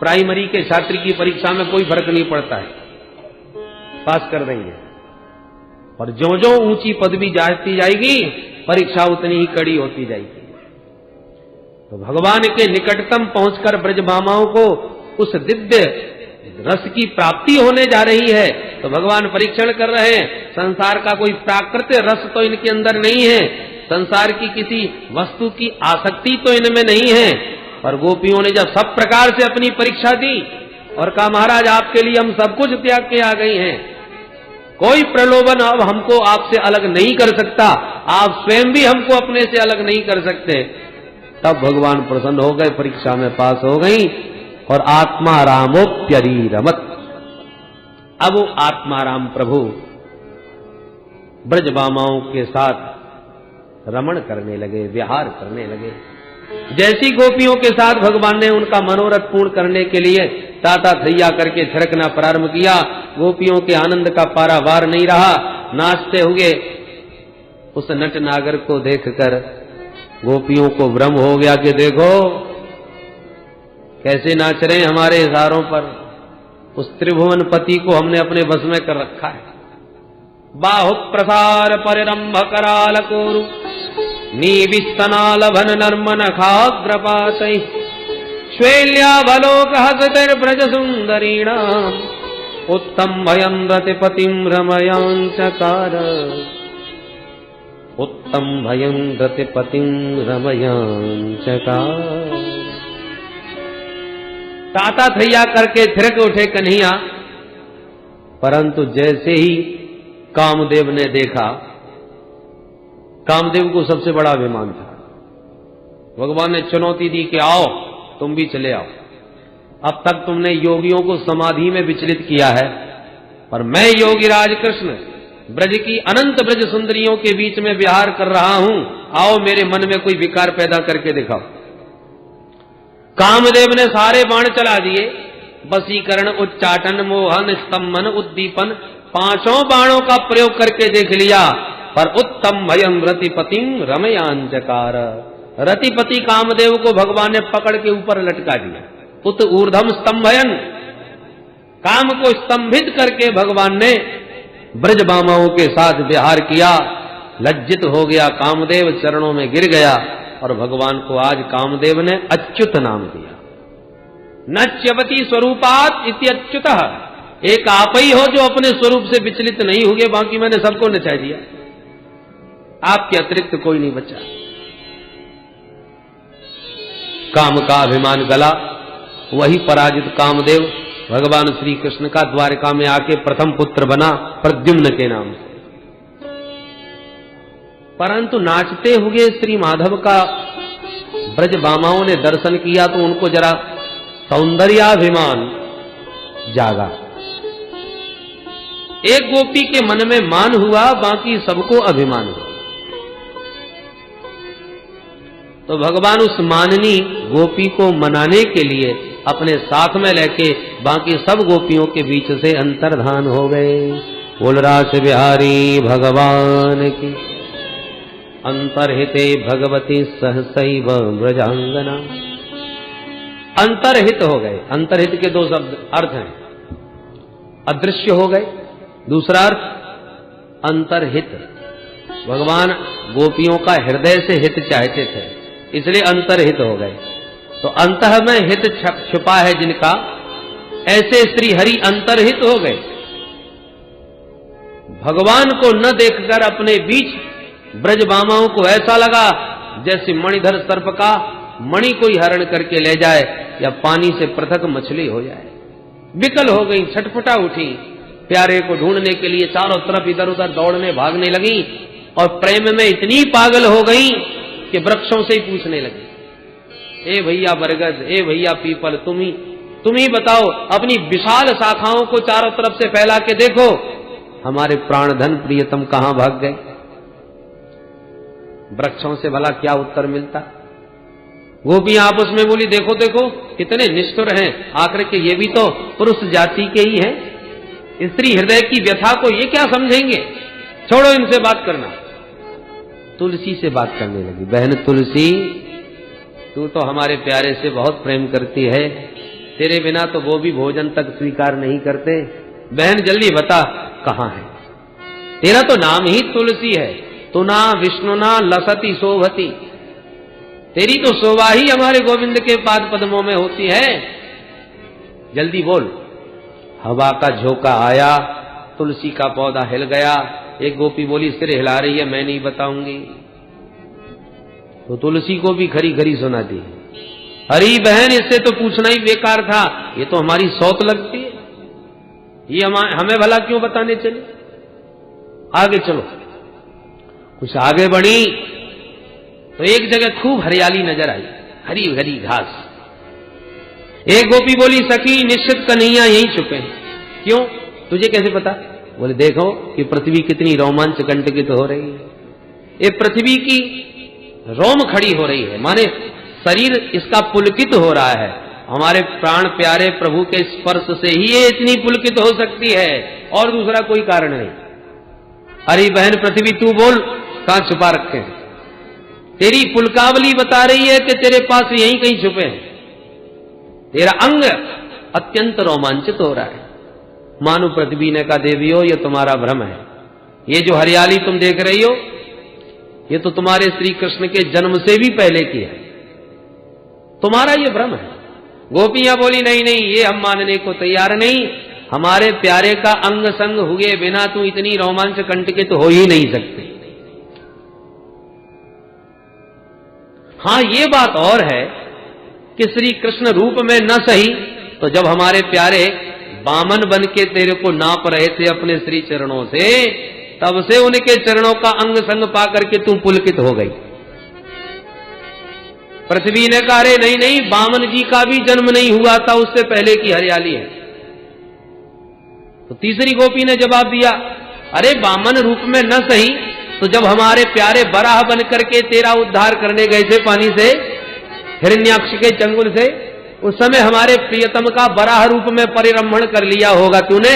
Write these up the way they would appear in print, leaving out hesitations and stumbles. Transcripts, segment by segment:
Primary के छात्र की परीक्षा में कोई फर्क नहीं पड़ता है, पास कर देंगे। और जो जो ऊंची पदवी जाती जाएगी परीक्षा उतनी ही कड़ी होती जाएगी। तो भगवान के निकटतम पहुंचकर ब्रजभामाओं को उस दिव्य रस की प्राप्ति होने जा रही है। तो भगवान परीक्षण कर रहे हैं, संसार का कोई प्राकृतिक रस तो इनके अंदर नहीं है, संसार की किसी वस्तु की आसक्ति तो इनमें नहीं है। पर गोपियों ने जब सब प्रकार से अपनी परीक्षा दी और कहा महाराज आपके लिए हम सब कुछ त्याग के आ गए हैं, कोई प्रलोभन अब हमको आपसे अलग नहीं कर सकता, आप स्वयं भी हमको अपने से अलग नहीं कर सकते, तब भगवान प्रसन्न हो गए, परीक्षा में पास हो गई। और आत्मारामोप्यरीरमत, अब वो आत्माराम प्रभु ब्रजबामाओं के साथ रमण करने लगे, विहार करने लगे। जैसी गोपियों के साथ भगवान ने उनका मनोरथ पूर्ण करने के लिए ताता थैया करके थिरकना प्रारंभ किया, गोपियों के आनंद का पारावार नहीं रहा। नाचते हुए उस नट नागर को देखकर गोपियों को भ्रम हो गया कि देखो कैसे नाच रहे हैं हमारे इशारों पर। उस त्रिभुवन पति को हमने अपने वश में कर रखा है। बाहु प्रसार परिरंभ कराल कोरु नीविस्तनालभन नर्मन खाग्रपात श्वेल्यावलोक हसतिर ब्रज सुंदरीणाम उत्तम भयं रतिपतिं रमयांचकार उत्तम भयं रतिपतिं रमयांचकार। ताता थैया करके थिरक उठे कन्हैया, परंतु जैसे ही कामदेव ने देखा, कामदेव को सबसे बड़ा अभिमान था। भगवान ने चुनौती दी कि आओ तुम भी चले आओ, अब तक तुमने योगियों को समाधि में विचलित किया है, पर मैं योगीराज कृष्ण ब्रज की अनंत ब्रज सुंदरियों के बीच में विहार कर रहा हूं, आओ मेरे मन में कोई विकार पैदा करके दिखाओ। कामदेव ने सारे बाण चला दिए, वशीकरण, उच्चाटन, मोहन, स्तंभन, उद्दीपन, पांचों बाणों का प्रयोग करके देख लिया, पर उत्तम भयं रतिपतिं रमयांचकार। रतिपति कामदेव को भगवान ने पकड़ के ऊपर लटका दिया। उत ऊर्ध्वम स्तंभयन, काम को स्तंभित करके भगवान ने ब्रजबामाओं के साथ विहार किया। लज्जित हो गया कामदेव, चरणों में गिर गया और भगवान को आज कामदेव ने अच्युत नाम दिया। नच्यवती स्वरूपात इति अच्युतः, एक आप ही हो जो अपने स्वरूप से विचलित नहीं हुए, बाकी मैंने सबको नचा दिया, आपके अतिरिक्त कोई नहीं बचा। काम का अभिमान गला, वही पराजित कामदेव भगवान श्री कृष्ण का द्वारका में आके प्रथम पुत्र बना प्रद्युम्न के नाम से। परंतु नाचते हुए श्री माधव का ब्रजबामाओं ने दर्शन किया तो उनको जरा सौंदर्याभिमान जागा। एक गोपी के मन में मान हुआ, बाकी सबको अभिमान हुआ। तो भगवान उस माननी गोपी को मनाने के लिए अपने साथ में लेके बाकी सब गोपियों के बीच से अंतर्धान हो गए। बोल रास बिहारी भगवान की। अंतर्हिते भगवती सहसैव ब्रजांगना। अंतर्हित हो गए। अंतर्हित के दो शब्द अर्थ हैं, अदृश्य हो गए, दूसरा अर्थ अंतर्हित। भगवान गोपियों का हृदय से हित चाहते थे, इसलिए अंतर्हित हो गए। तो अंतः में हित छुपा है जिनका, ऐसे श्री हरि अंतर्हित हो गए। भगवान को न देखकर अपने बीच ब्रजबामाओं को ऐसा लगा जैसे मणिधर सर्प का मणि कोई हरण करके ले जाए या पानी से पृथक मछली हो जाए। विकल हो गई, छटपटा उठी, प्यारे को ढूंढने के लिए चारों तरफ इधर उधर दौड़ने भागने लगी और प्रेम में इतनी पागल हो गई कि वृक्षों से ही पूछने लगी, ए भैया बरगद, ए भैया पीपल, तुम ही बताओ, अपनी विशाल शाखाओं को चारों तरफ से फैला के देखो, हमारे प्राणधन प्रियतम कहां भाग गए। वृक्षों से भला क्या उत्तर मिलता। गोपियां आपस में बोली, देखो देखो कितने निष्ठुर हैं, आखिर के ये भी तो पुरुष जाति के ही हैं, स्त्री हृदय की व्यथा को ये क्या समझेंगे, छोड़ो इनसे बात करना। तुलसी से बात करने लगी, बहन तुलसी, तू तो हमारे प्यारे से बहुत प्रेम करती है, तेरे बिना तो वो भी भोजन तक स्वीकार नहीं करते। बहन जल्दी बता कहां है? तेरा तो नाम ही तुलसी है। तू ना विष्णु ना लसती शोभती। तेरी तो शोभा ही हमारे गोविंद के पाद पद्मों में होती है। जल्दी बोल। हवा का झोंका आया, तुलसी का पौधा हिल गया। एक गोपी बोली सिर हिला रही है, मैं नहीं बताऊंगी। तो तुलसी को भी खरी खरी सुना दी। अरे बहन इससे तो पूछना ही बेकार था, ये तो हमारी सौत लगती है, ये हमें भला क्यों बताने चले? आगे चलो। कुछ आगे बढ़ी तो एक जगह खूब हरियाली नजर आई, हरी हरी घास। एक गोपी बोली सखी निश्चित कन्हैया यहीं छुपे हैं। क्यों? तुझे कैसे पता? बोले देखो कि पृथ्वी कितनी रोमांच कंटकित हो रही है। ये पृथ्वी की रोम खड़ी हो रही है, माने शरीर इसका पुलकित हो रहा है। हमारे प्राण प्यारे प्रभु के स्पर्श से ही ये इतनी पुलकित हो सकती है, और दूसरा कोई कारण नहीं। अरे बहन पृथ्वी तू बोल, कहां छुपा रखे हैं? तेरी पुलकावली बता रही है कि तेरे पास यहीं कहीं छुपे हैं। तेरा अंग अत्यंत रोमांचित हो रहा है। मानो पृथ्वी ने कहा देवियों ये तुम्हारा भ्रम है। ये जो हरियाली तुम देख रही हो ये तो तुम्हारे श्री कृष्ण के जन्म से भी पहले की है, तुम्हारा ये भ्रम है। गोपियां बोली नहीं नहीं ये हम मानने को तैयार नहीं, हमारे प्यारे का अंग संग हुए बिना तू इतनी रोमांच कंटकित तो हो ही नहीं सकती। हां ये बात और है कि श्री कृष्ण रूप में न सही तो जब हमारे प्यारे बामन बन के तेरे को नाप रहे थे अपने श्री चरणों से, तब से उनके चरणों का अंग संग पाकर के तू पुलकित हो गई। पृथ्वी ने कहा अरे नहीं नहीं बामन जी का भी जन्म नहीं हुआ था, उससे पहले की हरियाली है। तो तीसरी गोपी ने जवाब दिया अरे बामन रूप में न सही तो जब हमारे प्यारे बराह बन करके तेरा उद्धार करने गए थे पानी से, हिरण्याक्ष के चंगुल से, उस समय हमारे प्रियतम का बराह रूप में परिरम्भण कर लिया होगा तूने,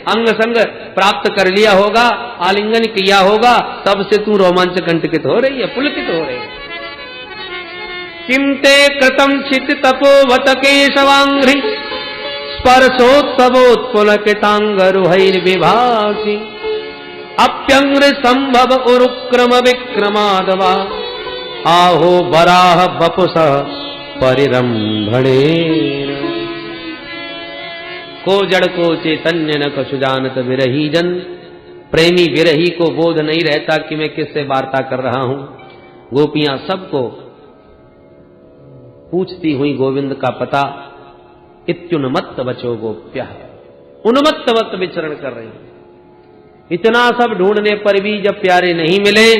अंग संग प्राप्त कर लिया होगा, आलिंगन किया होगा, तब से तू रोमांच कंटकित हो रही है, पुलकित हो रही है। किमते कृतम चित तपोवत केशवांघ्रि स्पर्शोत्सवोत्पुलकितांगरुहैर्विभासि अप्यंग्र संभव उरुक्रम विक्रमादवा आहो बराह बपुस परिरंभणे को जड़ को चैतन्य न कछु जानत विरही जन। प्रेमी विरही को बोध नहीं रहता कि मैं किससे वार्ता कर रहा हूं। गोपियां सबको पूछती हुई गोविंद का पता इत्युन्मत्त बचो गोप्या, उन्मत्तवत विचरण कर रही। इतना सब ढूंढने पर भी जब प्यारे नहीं मिले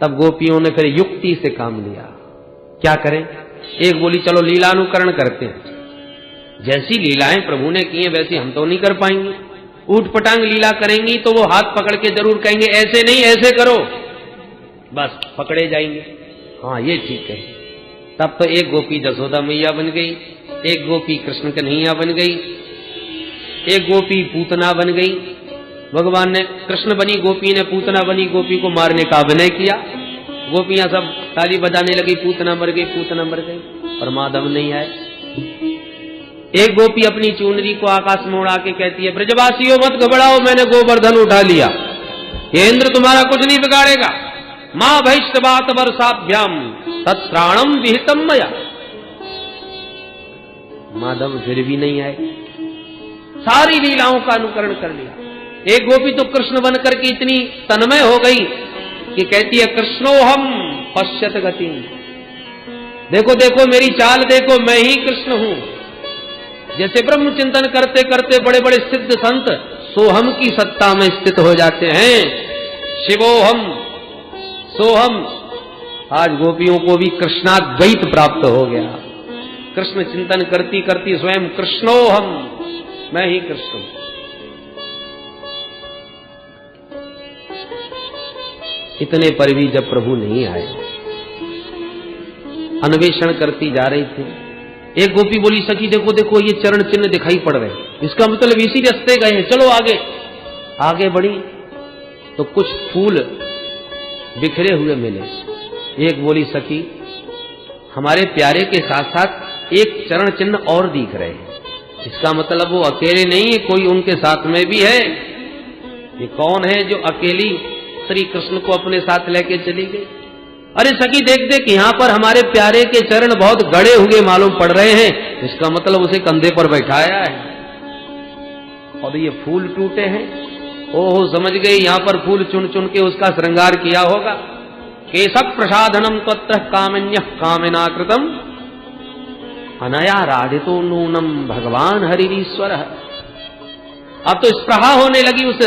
तब गोपियों ने फिर युक्ति से काम लिया। क्या करें? एक बोली चलो लीलानुकरण करते हैं, जैसी लीलाएं प्रभु ने की हैं वैसी हम तो नहीं कर पाएंगे। ऊट पटांग लीला करेंगी तो वो हाथ पकड़ के जरूर कहेंगे ऐसे नहीं ऐसे करो, बस पकड़े जाएंगे। हाँ ये ठीक है। तब तो एक गोपी जसोदा मैया बन गई, एक गोपी कृष्ण कन्हैया बन गई, एक गोपी पूतना बन गई। भगवान ने कृष्ण बनी, गोपी ने पूतना बनी, गोपी को मारने का अभिनय किया। गोपियां सब ताली बजाने लगी, पूतना मर गई, पूतना मर गई, पर माधव नहीं आए। एक गोपी अपनी चुनरी को आकाश में उड़ा के कहती है ब्रजवासियों मत घबराओ, मैंने गोवर्धन उठा लिया, ये इंद्र तुम्हारा कुछ नहीं बिगाड़ेगा। मां भैष्टवात वर्षाभ्याम तत्प्राणम विहितम मया। माधव फिर भी नहीं आए, सारी लीलाओं का अनुकरण कर लिया। एक गोपी तो कृष्ण बन करके इतनी तन्मय हो गई कि कहती है कृष्णोहम पश्यत गति, देखो देखो मेरी चाल देखो, मैं ही कृष्ण हूं। जैसे ब्रह्म चिंतन करते करते बड़े बड़े सिद्ध संत सोहम की सत्ता में स्थित हो जाते हैं, शिवोहम सोहम। आज गोपियों को भी कृष्णाद्वैत प्राप्त हो गया। कृष्ण चिंतन करती करती स्वयं कृष्णोहम, मैं ही कृष्ण हूं। इतने पर भी जब प्रभु नहीं आए, अन्वेषण करती जा रही थी। एक गोपी बोली सखी देखो देखो ये चरण चिन्ह दिखाई पड़ रहे, इसका मतलब इसी रास्ते गए हैं, चलो आगे। आगे बढ़ी तो कुछ फूल बिखरे हुए मिले। एक बोली सखी हमारे प्यारे के साथ साथ एक चरण चिन्ह और दिख रहे हैं। इसका मतलब वो अकेले नहीं है, कोई उनके साथ में भी है। ये कौन है जो अकेली श्री कृष्ण को अपने साथ लेके चली गई? अरे सखी देख देख यहाँ पर हमारे प्यारे के चरण बहुत गड़े हुए मालूम पड़ रहे हैं, इसका मतलब उसे कंधे पर बैठाया है। और ये फूल टूटे हैं, ओहो समझ गई, यहाँ पर फूल चुन चुन के उसका श्रृंगार किया होगा। केशव प्रसादनम तत्र कामन्य कामना कृतम अनया राधितो नूनम भगवान हरिश्वर। अब तो स्पृहा होने लगी उस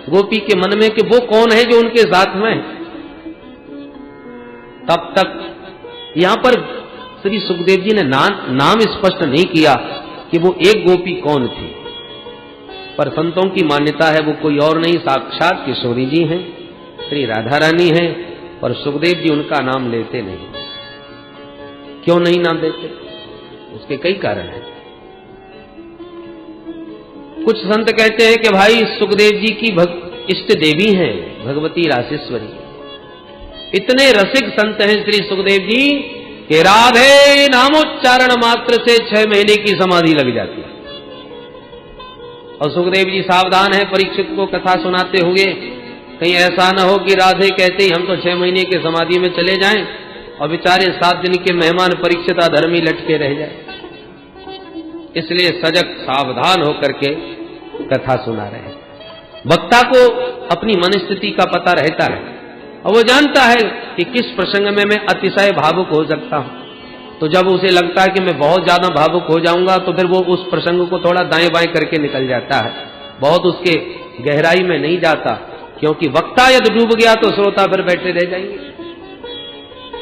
गोपी के मन में कि वो कौन है जो उनके साथ में। तब तक यहां पर श्री सुखदेव जी ने नाम स्पष्ट नहीं किया कि वो एक गोपी कौन थी, पर संतों की मान्यता है वो कोई और नहीं, साक्षात किशोरी जी हैं, श्री राधा रानी हैं। और सुखदेव जी उनका नाम लेते नहीं। क्यों नहीं नाम देते? उसके कई कारण हैं। कुछ संत कहते हैं कि भाई सुखदेव जी की इष्ट देवी हैं भगवती रासेश्वरी। इतने रसिक संत हैं श्री सुखदेव जी कि राधे नामोच्चारण मात्र से 6 महीने की समाधि लग जाती है। और सुखदेव जी सावधान है परीक्षित को कथा सुनाते हुए, कहीं ऐसा न हो कि राधे कहते ही हम तो 6 महीने के समाधि में चले जाएं और बेचारे 7 दिन के मेहमान परीक्षित अधर्मी लटके रह जाए। इसलिए सजग सावधान होकर के कथा सुना रहे हैं। वक्ता को अपनी मनस्थिति का पता रहता है और वो जानता है कि किस प्रसंग में मैं अतिशय भावुक हो सकता हूं। तो जब उसे लगता है कि मैं बहुत ज्यादा भावुक हो जाऊंगा तो फिर वो उस प्रसंग को थोड़ा दाएं बाएं करके निकल जाता है, बहुत उसके गहराई में नहीं जाता, क्योंकि वक्ता यदि डूब गया तो श्रोता फिर बैठे रह जाएंगे,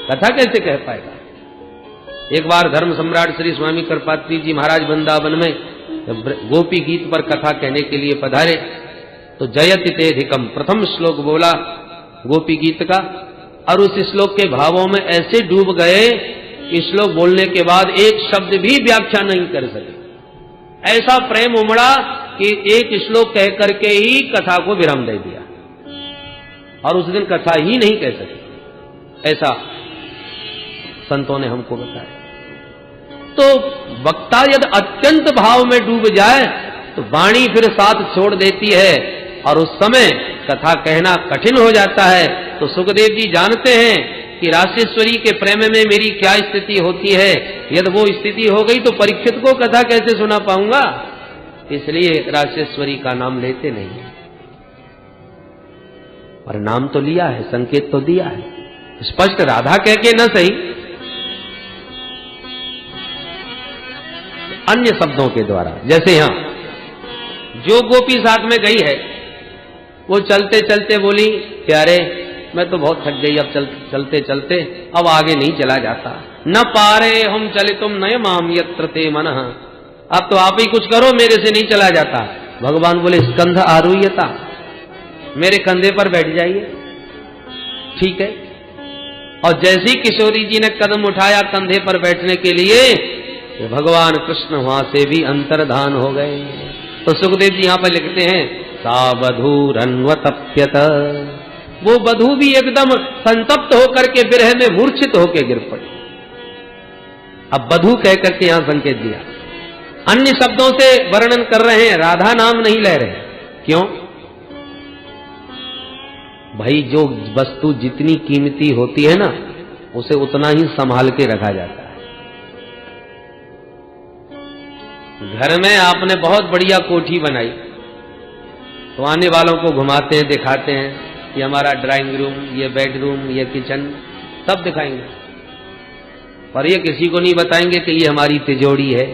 कथा कैसे कह पाएगा। एक बार धर्म सम्राट श्री स्वामी कृपात्री जी महाराज वृंदावन में गोपी गीत पर कथा कहने के लिए पधारे तो जयति तेधिकम प्रथम श्लोक बोला गोपी गीत का, और उस श्लोक के भावों में ऐसे डूब गए कि श्लोक बोलने के बाद एक शब्द भी व्याख्या नहीं कर सके। ऐसा प्रेम उमड़ा कि एक श्लोक कह करके ही कथा को विराम दे दिया और उस दिन कथा ही नहीं कह सके। ऐसा संतों ने हमको बताया। तो वक्ता यदि अत्यंत भाव में डूब जाए तो वाणी फिर साथ छोड़ देती है और उस समय कथा कहना कठिन हो जाता है। तो सुखदेव जी जानते हैं कि रासेश्वरी के प्रेम में मेरी क्या स्थिति होती है, यदि वो स्थिति हो गई तो परीक्षित को कथा कैसे सुना पाऊंगा, इसलिए रासेश्वरी का नाम लेते नहीं। और नाम तो लिया है, संकेत तो दिया है, स्पष्ट राधा कह के न सही, अन्य शब्दों के द्वारा। जैसे यहां जो गोपी साथ में गई है वो चलते चलते बोली प्यारे मैं तो बहुत थक गई, अब चलते चलते अब आगे नहीं चला जाता, न पारे हम चले तुम नय माम यत्र ते मनः, अब तो आप ही कुछ करो, मेरे से नहीं चला जाता। भगवान बोले स्कंध आरूह्यता, मेरे कंधे पर बैठ जाइए। ठीक है। और जैसी किशोरी जी ने कदम उठाया कंधे पर बैठने के लिए तो भगवान कृष्ण वहां से भी अंतर्धान हो गए। तो सुखदेव जी यहां पर लिखते हैं सा बधूरन्वतप्यत, वो बधू भी एकदम संतप्त होकर के विरह में मूर्छित होकर गिर पड़ी। अब बधू कह करके यहां संकेत दिया, अन्य शब्दों से वर्णन कर रहे हैं, राधा नाम नहीं ले रहे। क्यों भाई? जो वस्तु जितनी कीमती होती है ना उसे उतना ही संभाल के रखा जाता है। घर में आपने बहुत बढ़िया कोठी बनाई तो आने वालों को घुमाते हैं, दिखाते हैं, ये हमारा ड्राइंग रूम, ये बेडरूम, ये किचन, सब दिखाएंगे, पर ये किसी को नहीं बताएंगे कि ये हमारी तिजोरी है,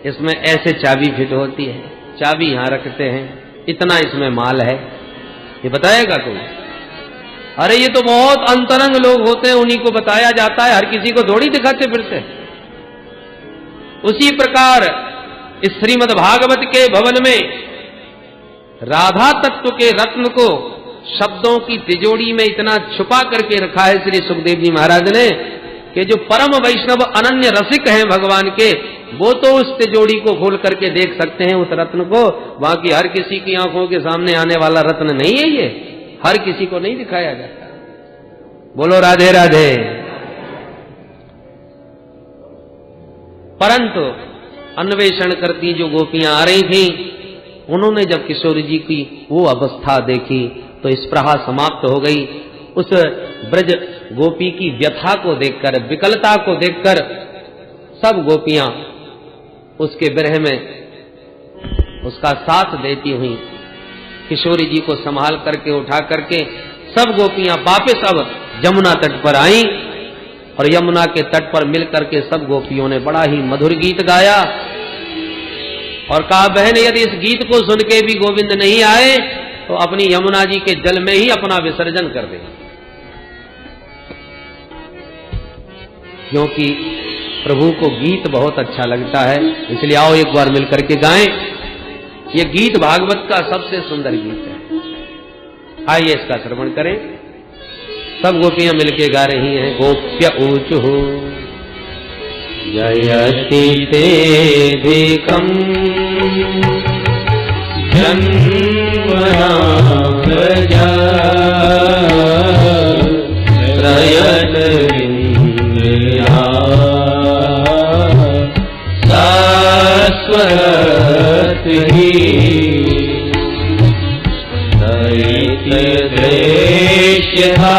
इसमें ऐसे चाबी फिट होती है, चाबी यहां रखते हैं, इतना इसमें माल है, ये बताएगा कोई? अरे ये तो बहुत अंतरंग लोग होते हैं, उन्हीं को बताया जाता है, हर किसी को थोड़ी दिखाते फिरते हैं। उसी प्रकार इस श्रीमद् भागवत के भवन में राधा तत्व के रत्न को शब्दों की तिजोरी में इतना छुपा करके रखा है श्री सुखदेव जी महाराज ने कि जो परम वैष्णव अनन्य रसिक हैं भगवान के, वो तो उस तिजोरी को खोल करके देख सकते हैं उस रत्न को। बाकी हर किसी की आंखों के सामने आने वाला रत्न नहीं है, ये हर किसी को नहीं दिखाया जाता। बोलो राधे राधे। परंतु अन्वेषण करती जो गोपियां आ रही थीं, उन्होंने जब किशोर जी की वो अवस्था देखी तो स्पृहा समाप्त हो गई। उस ब्रज गोपी की व्यथा को देखकर, विकलता को देखकर सब गोपियां उसके विरह में उसका साथ देती हुई किशोरी जी को संभाल करके उठा करके सब गोपियां वापस अब यमुना तट पर आईं और यमुना के तट पर मिलकर के सब गोपियों ने बड़ा ही मधुर गीत गाया और कहा, बहन यदि इस गीत को सुन के भी गोविंद नहीं आए तो अपनी यमुना जी के जल में ही अपना विसर्जन कर दें, क्योंकि प्रभु को गीत बहुत अच्छा लगता है। इसलिए आओ एक बार मिलकर के गाएं। ये गीत भागवत का सबसे सुंदर गीत है। आइए इसका श्रवण करें। सब गोपियां मिलके गा रही हैं। गोप्य ऊचुः जयति तेधिकं जन्मना प्रजा त्रयत इंद्रिया शाश्वत ही दैत्य द्वेष्यथा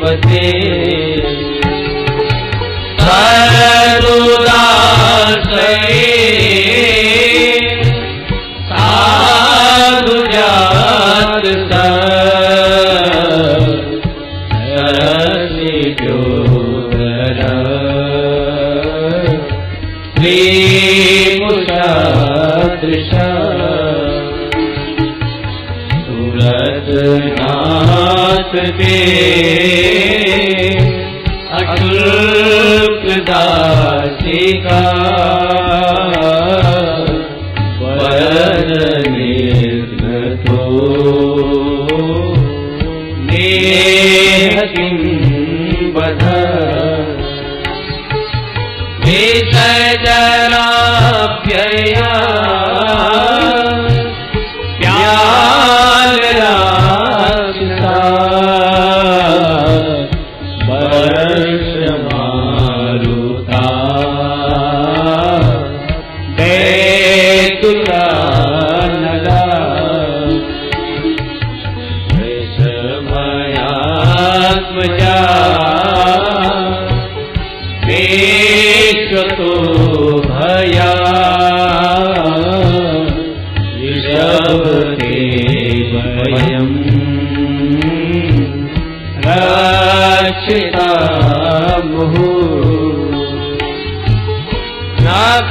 बते सरुदासये साधु जात सरसि जोधर श्रीमुषदृश सुरतनाथ के अशुल्क दासिका वरद निर्गतो नेह किं बध विसर्जनाभ्यया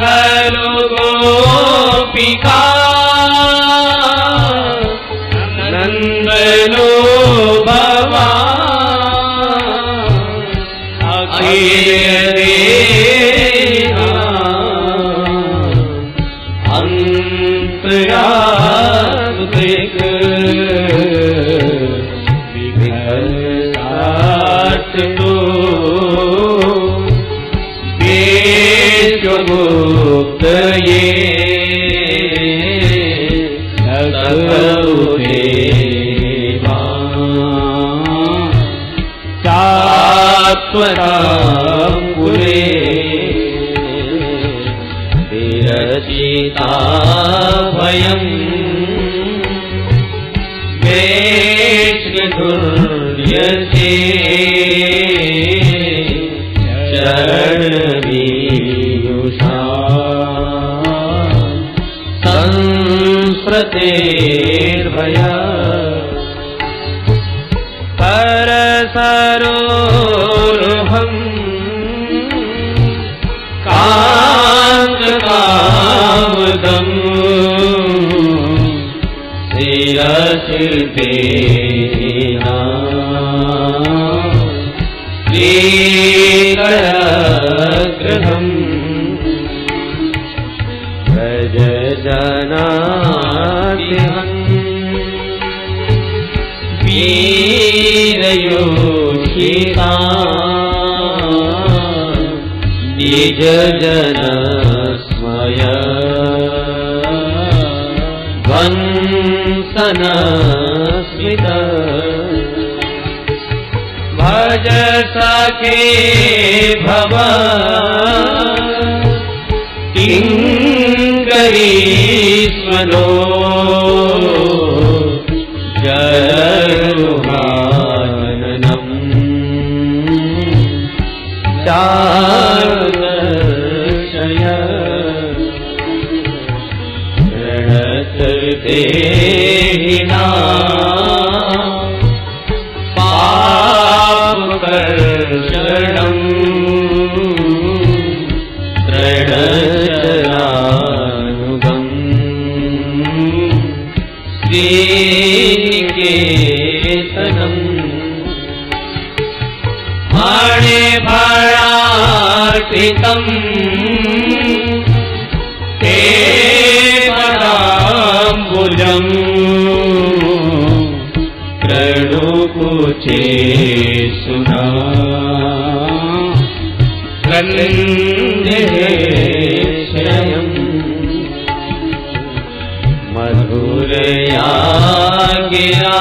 खलु गोपिका नंदनो भवान अखिल देहा अंतरात्मिक विघ्न साठ तो गुप्त ये चात्वरापुरे विरचिता भयं वेश्मधुर्यसे संस्मृतेर्भया परसरोरुहं कामदम् शिरसितेना श्रीकरगृहम् जनातिहं वीरयोषिता द्विज जन स्मय वंसन स्मित भज सखे भव किंकरीश्वरो जरुहाननम् चारुदर्शय प्रणत देहिना पापकर्षणम् तृणचरानुगम् श्रीनिकेतनम् मणिभरार्पितम् ते पदाम्बुजम् प्रणुकुचे सुना कन्देशयम् मधुरया गिरा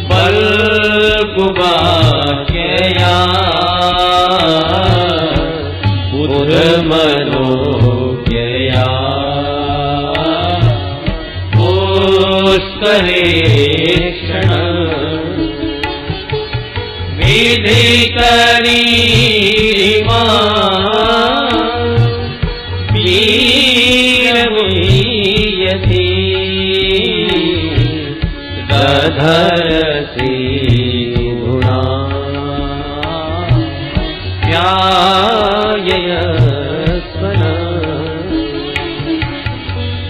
बल्कुबाक्यया बुधमनोज्ञया पुष्करेक्षण विधिकरीमा वीरमुयति दधरसि गुणा ध्यायस्वना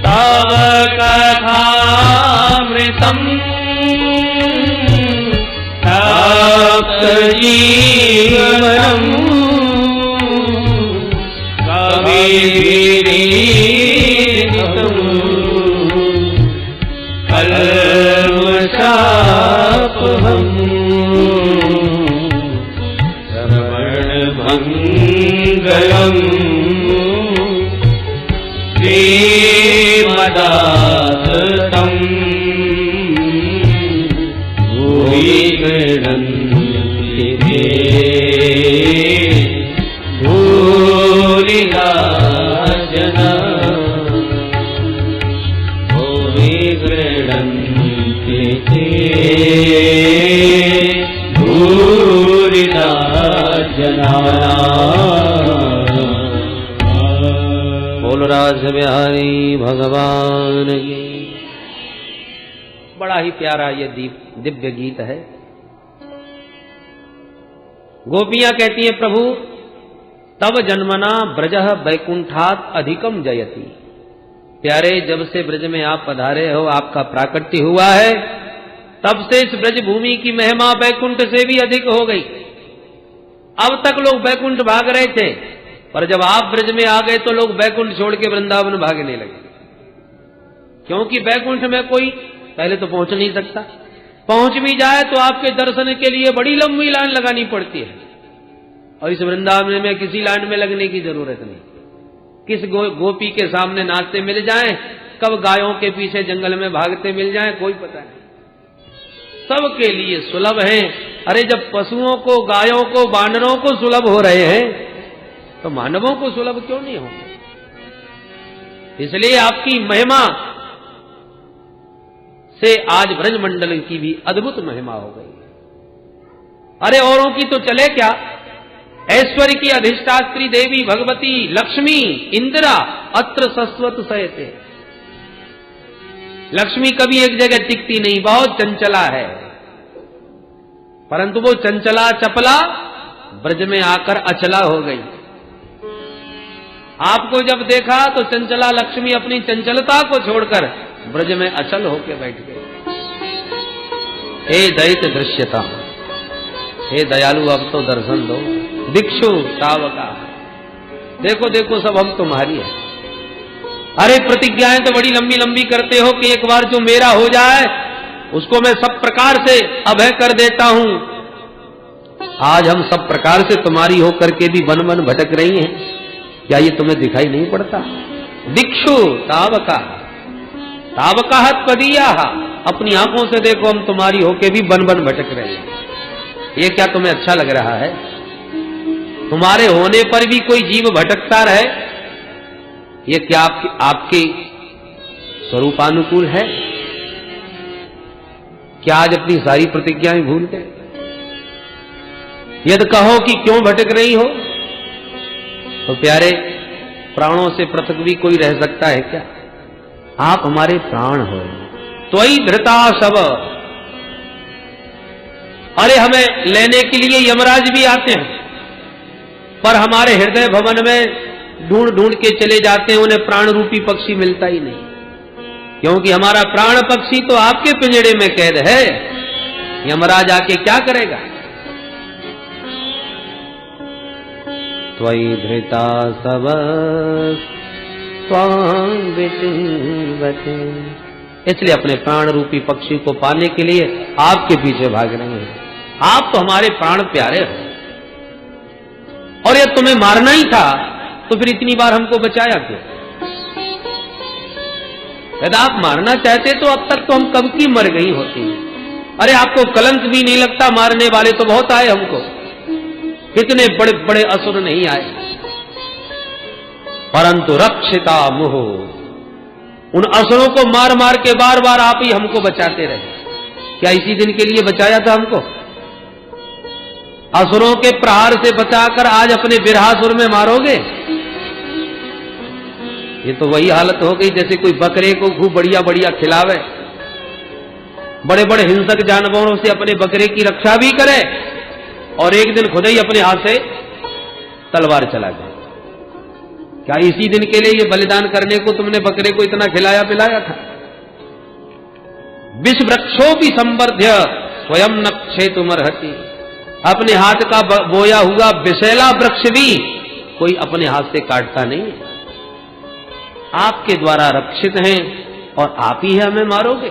तव कथामृतम् जीवनम् कविभिरीडितम् कल्मषापहम् श्रवणमङ्गलम् श्रीमदासतम् भूरि गृह्णन्ति भूरिदा जना भूरि गृह्णन्ति भूरिदा जना। बोल राज बिहारी भगवान की। बड़ा ही प्यारा ये दिव्य गीत है। गोपियां कहती हैं, प्रभु तब जन्मना ब्रजः वैकुंठात् अधिकम जयति। प्यारे, जब से ब्रज में आप पधारे हो, आपका प्राकट्य हुआ है, तब से इस ब्रज भूमि की महिमा वैकुंठ से भी अधिक हो गई। अब तक लोग वैकुंठ भाग रहे थे, पर जब आप ब्रज में आ गए तो लोग वैकुंठ छोड़ के वृंदावन भागने लगे, क्योंकि वैकुंठ में कोई पहले तो पहुंच नहीं सकता, पहुंच भी जाए तो आपके दर्शन के लिए बड़ी लंबी लाइन लगानी पड़ती है। और इस वृंदावन में किसी लाइन में लगने की जरूरत नहीं। किस गोपी के सामने नाचते मिल जाएं, कब गायों के पीछे जंगल में भागते मिल जाएं, कोई पता नहीं। सबके लिए सुलभ है। अरे जब पशुओं को, गायों को, बानरों को सुलभ हो रहे हैं तो मानवों को सुलभ क्यों नहीं होंगे। इसलिए आपकी महिमा से आज ब्रजमंडल की भी अद्भुत महिमा हो गई। अरे औरों की तो चले क्या, ऐश्वर्य की अधिष्ठात्री देवी भगवती लक्ष्मी इंदिरा अत्र सस्वत सहते। लक्ष्मी कभी एक जगह टिकती नहीं, बहुत चंचला है, परंतु वो चंचला चपला ब्रज में आकर अचला हो गई। आपको जब देखा तो चंचला लक्ष्मी अपनी चंचलता को छोड़कर ब्रज में अचल होकर बैठ गए। हे दैत्य दृश्यता, हे दयालु अब तो दर्शन दो, दिक्षु तावका, देखो देखो सब हम तुम्हारी है। अरे प्रतिज्ञाएं तो बड़ी लंबी लंबी करते हो कि एक बार जो मेरा हो जाए उसको मैं सब प्रकार से अभय कर देता हूं, आज हम सब प्रकार से तुम्हारी होकर के भी वन वन भटक रही हैं, क्या ये तुम्हें दिखाई नहीं पड़ता? दिक्षु तावका तावका त्वदीया, अपनी आंखों से देखो हम तुम्हारी होके भी वन वन भटक रहे हैं। ये क्या तुम्हें अच्छा लग रहा है? तुम्हारे होने पर भी कोई जीव भटकता रहे, ये क्या आपके स्वरूपानुकूल है? क्या आज अपनी सारी प्रतिज्ञाएं भूल गए? यदि कहो कि क्यों भटक रही हो, तो प्यारे प्राणों से पृथक भी कोई रह सकता है क्या? आप हमारे प्राण हो, त्वयि धृता सब। अरे हमें लेने के लिए यमराज भी आते हैं, पर हमारे हृदय भवन में ढूंढ ढूंढ के चले जाते हैं, उन्हें प्राण रूपी पक्षी मिलता ही नहीं, क्योंकि हमारा प्राण पक्षी तो आपके पिंजड़े में कैद है। यमराज आके क्या करेगा? त्वयि धृता सब त्वां विचिन्वते। इसलिए अपने प्राण रूपी पक्षी को पाने के लिए आपके पीछे भाग रहे हैं। आप तो हमारे प्राण प्यारे हो, और यह तुम्हें मारना ही था तो फिर इतनी बार हमको बचाया क्यों? यदि आप मारना चाहते तो अब तक तो हम कब की मर गई होती। अरे आपको कलंक भी नहीं लगता? मारने वाले तो बहुत आए हमको, कितने बड़े बड़े असुर नहीं आए, परंतु रक्षिता मुह, उन असुरों को मार मार के बार बार आप ही हमको बचाते रहे। क्या इसी दिन के लिए बचाया था हमको? असुरों के प्रहार से बचाकर आज अपने बिरहासुर में मारोगे? ये तो वही हालत हो गई जैसे कोई बकरे को खूब बढ़िया बढ़िया खिलावे, बड़े बड़े हिंसक जानवरों से अपने बकरे की रक्षा भी करे, और एक दिन खुद ही अपने हाथ से तलवार चला जाए। क्या इसी दिन के लिए ये बलिदान करने को तुमने बकरे को इतना खिलाया पिलाया था? विष वृक्षो भी संवर्ध्य स्वयं न क्षेतुमर्हति, अपने हाथ का बोया हुआ विषैला वृक्ष भी कोई अपने हाथ से काटता नहीं। आपके द्वारा रक्षित हैं और आप ही हमें मारोगे?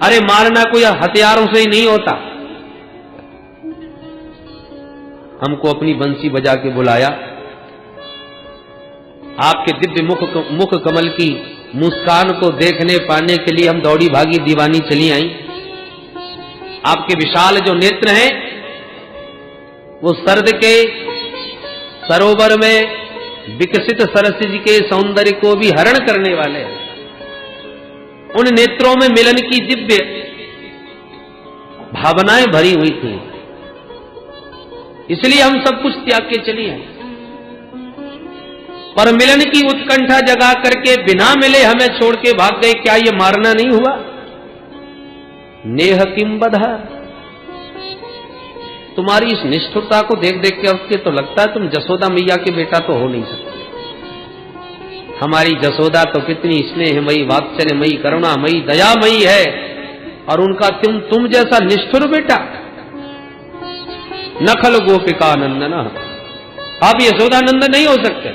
अरे मारना कोई हथियारों से ही नहीं होता। हमको अपनी बंसी बजा के बुलाया, आपके दिव्य मुख कमल की मुस्कान को देखने पाने के लिए हम दौड़ी भागी दीवानी चली आई। आपके विशाल जो नेत्र हैं वो सर्द के सरोवर में विकसित सरसिज के सौंदर्य को भी हरण करने वाले हैं। उन नेत्रों में मिलन की दिव्य भावनाएं भरी हुई थी, इसलिए हम सब कुछ त्याग के चली आए। पर मिलन की उत्कंठा जगा करके बिना मिले हमें छोड़ के भाग गए। क्या ये मारना नहीं हुआ? नेह किम बधा, तुम्हारी इस निष्ठुरता को देख देख के तो लगता है तुम जसोदा मैया के बेटा तो हो नहीं सकते। हमारी जसोदा तो कितनी स्नेहमयी, वात्सल्यमयी, करुणामयी, दयामयी है, और उनका तुम जैसा निष्ठुर बेटा। नखल गोपिका नंदन, आप यशोदा नंदन नहीं हो सकते।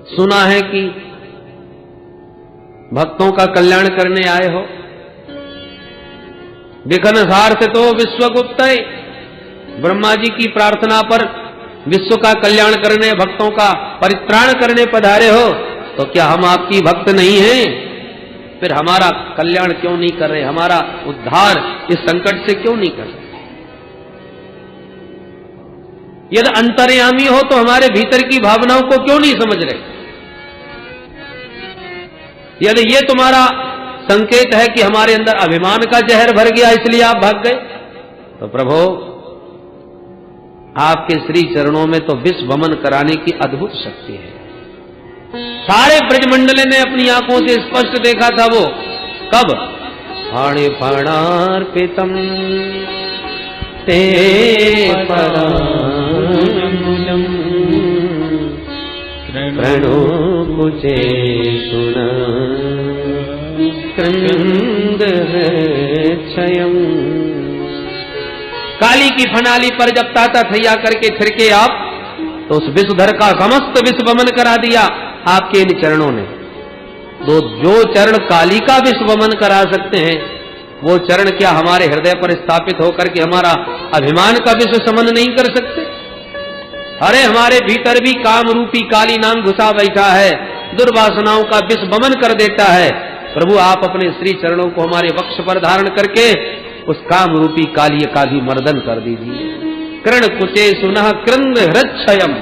सुना है कि भक्तों का कल्याण करने आए हो। विघ्न सार से तो विश्वगुप्त, ब्रह्मा जी की प्रार्थना पर विश्व का कल्याण करने, भक्तों का परित्राण करने पधारे हो, तो क्या हम आपकी भक्त नहीं हैं? फिर हमारा कल्याण क्यों नहीं कर रहे? हमारा उद्धार इस संकट से क्यों नहीं कर रहे? यदि अंतर्यामी हो तो हमारे भीतर की भावनाओं को क्यों नहीं समझ रहे? यदि ये तुम्हारा संकेत है कि हमारे अंदर अभिमान का जहर भर गया इसलिए आप भाग गए, तो प्रभु आपके श्री चरणों में तो विश्व वमन कराने की अद्भुत शक्ति है। सारे ब्रजमंडल ने अपनी आंखों से स्पष्ट देखा था। वो कब? फाणे फाणार्पितम ते परानमूलम प्रणो मुझे सुना क्रंद है क्षयम। काली की फनाली पर जब ताता थैया करके थिरके आप, तो उस विषधर का समस्त विश्व वमन करा दिया आपके इन चरणों ने। तो जो चरण काली का विश्व वमन करा सकते हैं, वो चरण क्या हमारे हृदय पर स्थापित होकर के हमारा अभिमान का विष समन नहीं कर सकते? अरे हमारे भीतर भी काम रूपी काली नाम घुसा बैठा है, दुर्वासनाओं का विष बमन कर देता है। प्रभु आप अपने श्री चरणों को हमारे वक्ष पर धारण करके उस काम रूपी कालिय का भी मर्दन कर दीजिए। कृण कुचे सुनः कृंद हृच्छयम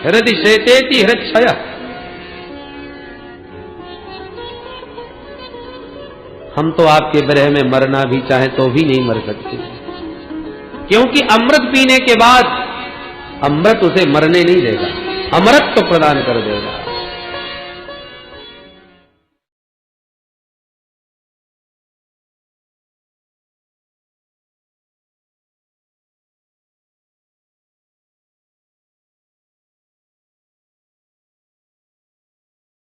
हृदय शेतेति हृच्छय। हम तो आपके विरह में मरना भी चाहे तो भी नहीं मर सकते, क्योंकि अमृत पीने के बाद अमृत उसे मरने नहीं देगा, अमृत तो प्रदान कर देगा।